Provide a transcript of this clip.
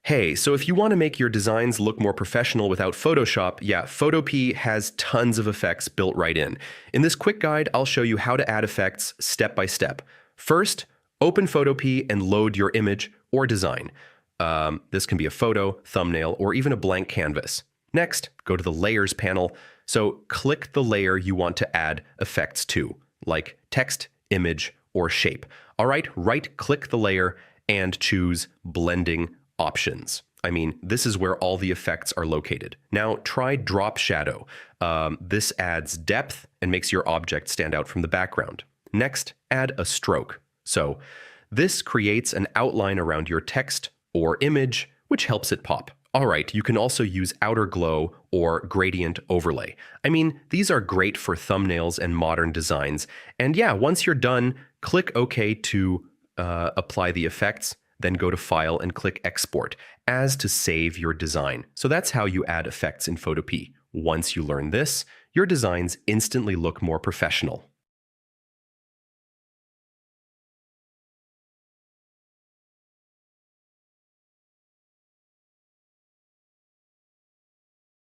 Hey, so if you want to make your designs look more professional without Photoshop, yeah, Photopea has tons of effects built right in. In this quick guide, I'll show you how to add effects step by step. First, open Photopea and load your image or design. This can be a photo, thumbnail, or even a blank canvas. Next, go to the Layers panel. So click the layer you want to add effects to, like text, image, or shape. All right, right-click the layer and choose Blending Options. I mean, this is where all the effects are located. Now try Drop Shadow. This adds depth and makes your object stand out from the background. Next, add a stroke. So this creates an outline around your text or image, which helps it pop. All right, you can also use outer glow or gradient overlay. I mean, these are great for thumbnails and modern designs. And yeah, once you're done, click OK to apply the effects. Then go to File and click Export as to save your design. So that's how you add effects in Photopea. Once you learn this, your designs instantly look more professional.